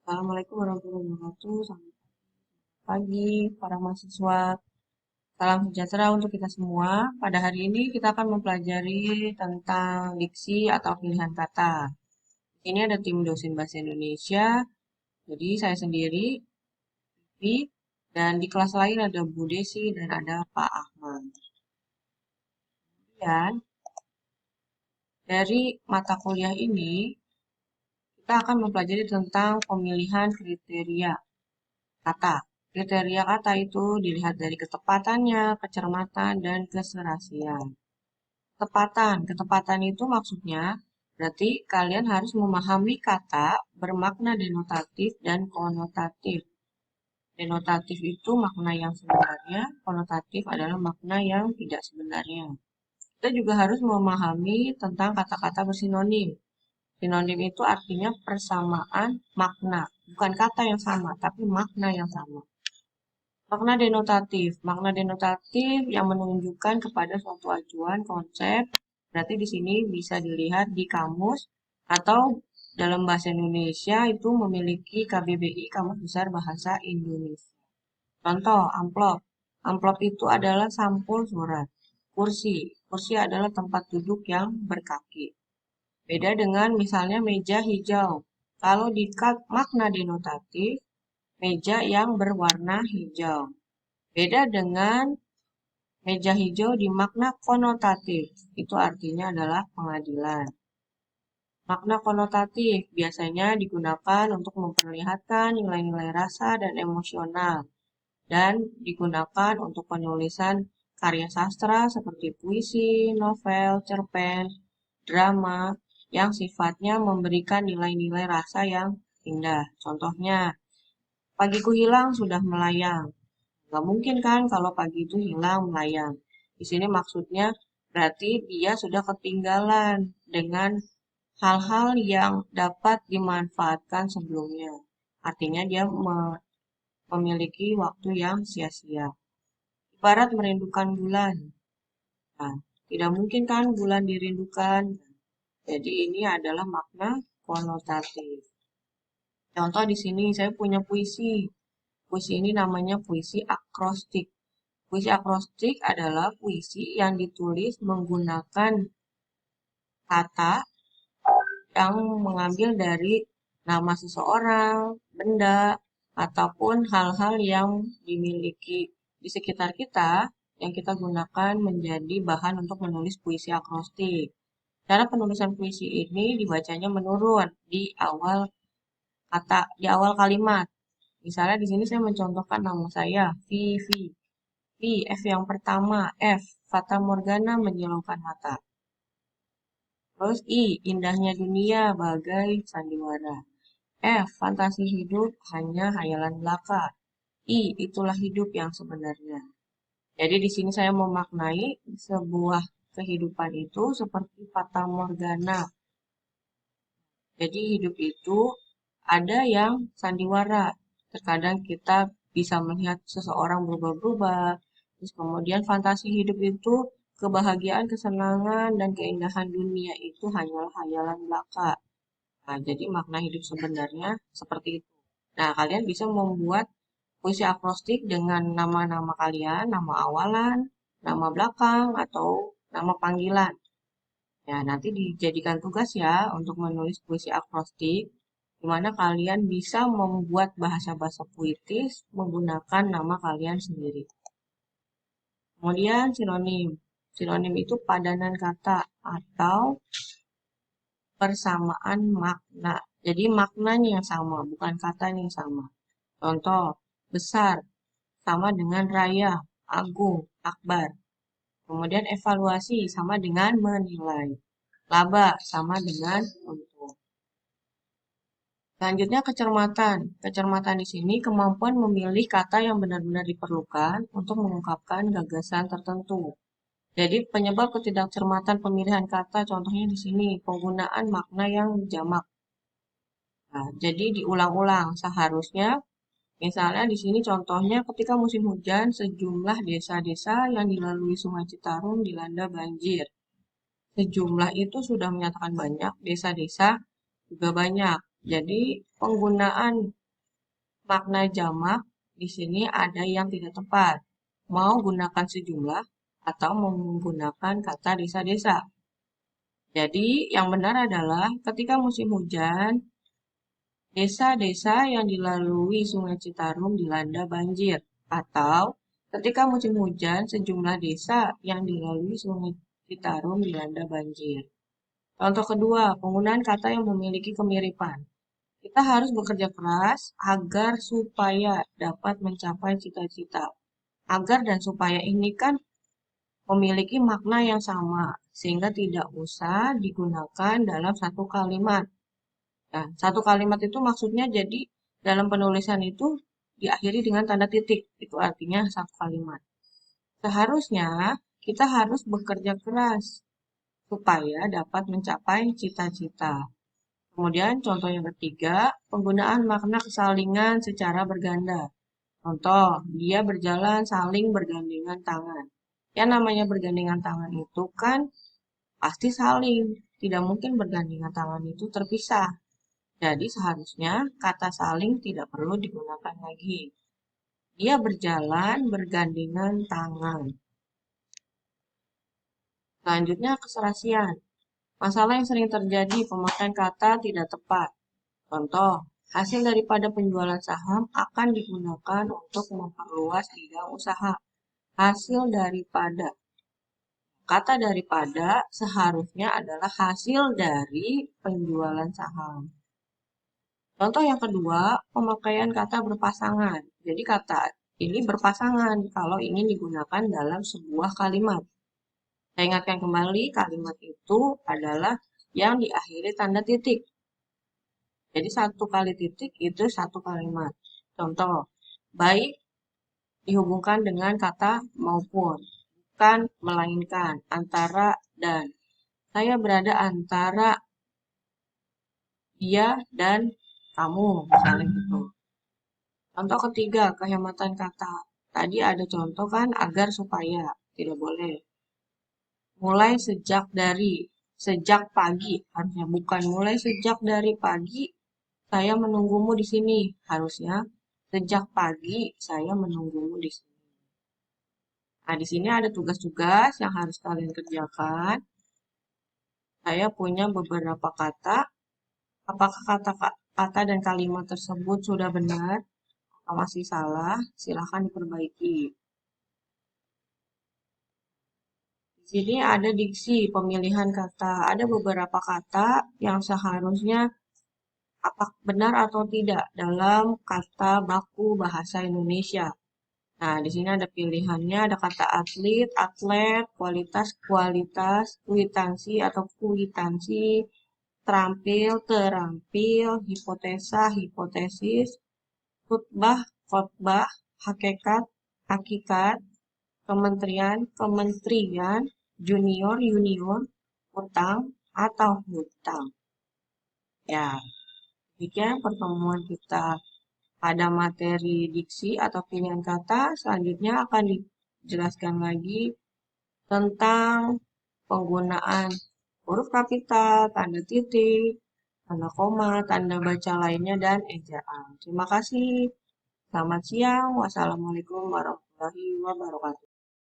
Assalamualaikum warahmatullahi wabarakatuh. Selamat pagi para mahasiswa. Salam sejahtera untuk kita semua. Pada hari ini kita akan mempelajari tentang diksi atau pilihan kata. Ini ada tim dosen bahasa Indonesia. Jadi saya sendiri, Vivi, dan di kelas lain ada Bu Desi dan ada Pak Ahmad. Dan dari mata kuliah ini kita akan mempelajari tentang pemilihan kriteria kata. Kriteria kata itu dilihat dari ketepatannya, kecermatan, dan keserasian. Ketepatan itu maksudnya berarti kalian harus memahami kata bermakna denotatif dan konotatif. Denotatif itu makna yang sebenarnya, konotatif adalah makna yang tidak sebenarnya. Kita juga harus memahami tentang kata-kata bersinonim. Sinonim itu artinya persamaan makna, bukan kata yang sama, tapi makna yang sama. Makna denotatif yang menunjukkan kepada suatu acuan konsep. Berarti di sini bisa dilihat di kamus atau dalam bahasa Indonesia itu memiliki KBBI, Kamus Besar Bahasa Indonesia. Contoh, amplop. Amplop itu adalah sampul surat. Kursi adalah tempat duduk yang berkaki. Beda dengan misalnya meja hijau. Kalau di makna denotatif, meja yang berwarna hijau. Beda dengan meja hijau di makna konotatif. Itu artinya adalah pengadilan. Makna konotatif biasanya digunakan untuk memperlihatkan nilai-nilai rasa dan emosional. Dan digunakan untuk penulisan karya sastra seperti puisi, novel, cerpen, drama, yang sifatnya memberikan nilai-nilai rasa yang indah. Contohnya, pagiku hilang sudah melayang. Nggak mungkin kan kalau pagi itu hilang melayang. Di sini maksudnya berarti dia sudah ketinggalan dengan hal-hal yang dapat dimanfaatkan sebelumnya. Artinya dia memiliki waktu yang sia-sia. Ibarat merindukan bulan. Nah, tidak mungkin kan bulan dirindukan. Jadi ini adalah makna konotatif. Contoh di sini saya punya puisi. Puisi ini namanya puisi akrostik. Puisi akrostik adalah puisi yang ditulis menggunakan kata yang mengambil dari nama seseorang, benda, ataupun hal-hal yang dimiliki di sekitar kita yang kita gunakan menjadi bahan untuk menulis puisi akrostik. Cara penulisan puisi ini dibacanya menurun di awal kata, di awal kalimat. Misalnya di sini saya mencontohkan nama saya, Vivi. F yang pertama, F, Fata Morgana menyilaukan mata. Terus I, indahnya dunia bagai sandiwara. F, fantasi hidup hanya hayalan belaka. I, itulah hidup yang sebenarnya. Jadi di sini saya memaknai sebuah kehidupan itu seperti Fata Morgana. Jadi hidup itu ada yang sandiwara. Terkadang kita bisa melihat seseorang berubah-ubah. Terus kemudian fantasi hidup itu kebahagiaan, kesenangan, dan keindahan dunia itu hanyalah hayalan belaka. Nah, jadi makna hidup sebenarnya seperti itu. Nah, kalian bisa membuat puisi akrostik dengan nama-nama kalian, nama awalan, nama belakang, atau nama panggilan. Ya, nanti dijadikan tugas ya untuk menulis puisi akrostik, di mana kalian bisa membuat bahasa-bahasa puitis menggunakan nama kalian sendiri. Kemudian sinonim. Sinonim itu padanan kata atau persamaan makna. Jadi maknanya yang sama, bukan katanya yang sama. Contoh, besar sama dengan raya, agung, akbar. Kemudian evaluasi sama dengan menilai. Laba sama dengan untung. Selanjutnya kecermatan. Kecermatan di sini kemampuan memilih kata yang benar-benar diperlukan untuk mengungkapkan gagasan tertentu. Jadi penyebab ketidakcermatan pemilihan kata contohnya di sini penggunaan makna yang jamak. Nah, jadi diulang-ulang seharusnya misalnya di sini contohnya ketika musim hujan sejumlah desa-desa yang dilalui Sungai Citarum dilanda banjir. Sejumlah itu sudah menyatakan banyak, desa-desa juga banyak. Jadi penggunaan makna jamak di sini ada yang tidak tepat. Mau gunakan sejumlah atau menggunakan kata desa-desa. Jadi yang benar adalah ketika musim hujan, desa-desa yang dilalui Sungai Citarum dilanda banjir. Atau ketika musim hujan, sejumlah desa yang dilalui Sungai Citarum dilanda banjir. Contoh kedua, penggunaan kata yang memiliki kemiripan. Kita harus bekerja keras agar supaya dapat mencapai cita-cita. Agar dan supaya ini kan memiliki makna yang sama, sehingga tidak usah digunakan dalam satu kalimat. Nah, satu kalimat itu maksudnya jadi dalam penulisan itu diakhiri dengan tanda titik. Itu artinya satu kalimat. Seharusnya kita harus bekerja keras supaya dapat mencapai cita-cita. Kemudian contoh yang ketiga, penggunaan makna kesalingan secara berganda. Contoh, dia berjalan saling bergandengan tangan. Yang namanya bergandengan tangan itu kan pasti saling. Tidak mungkin bergandengan tangan itu terpisah. Jadi seharusnya kata saling tidak perlu digunakan lagi. Dia berjalan bergandengan tangan. Selanjutnya keserasian. Masalah yang sering terjadi pemakaian kata tidak tepat. Contoh, hasil daripada penjualan saham akan digunakan untuk memperluas bidang usaha. Hasil daripada. Kata daripada seharusnya adalah hasil dari penjualan saham. Contoh yang kedua, pemakaian kata berpasangan. Jadi kata ini berpasangan kalau ingin digunakan dalam sebuah kalimat. Saya ingatkan kembali, kalimat itu adalah yang diakhiri tanda titik. Jadi satu kali titik itu satu kalimat. Contoh, baik dihubungkan dengan kata maupun, bukan melainkan, antara dan. Saya berada antara dia dan kamu, misalnya gitu. Contoh ketiga, kehematan kata. Tadi ada contoh kan agar supaya, tidak boleh. Mulai sejak pagi, harusnya bukan mulai sejak dari pagi, saya menunggumu di sini. Harusnya sejak pagi saya menunggumu di sini. Nah, di sini ada tugas-tugas yang harus kalian kerjakan. Saya punya beberapa kata. Apakah kata dan kalimat tersebut sudah benar atau masih salah? Silahkan diperbaiki. Di sini ada diksi, pemilihan kata. Ada beberapa kata yang seharusnya apa benar atau tidak dalam kata baku bahasa Indonesia. Nah, di sini ada pilihannya, ada kata atlet, atlet, kualitas, kualitas, kwitansi atau kwitansi, terampil, terampil, hipotesa, hipotesis, khutbah, khotbah, hakikat, hakikat, kementerian, kementerian, junior, junior, utang, atau hutang. Ya, demikian pertemuan kita pada materi diksi atau pilihan kata. Selanjutnya akan dijelaskan lagi tentang penggunaan huruf kapital, tanda titik, tanda koma, tanda baca lainnya, dan ejaan. Terima kasih. Selamat siang. Wassalamualaikum warahmatullahi wabarakatuh.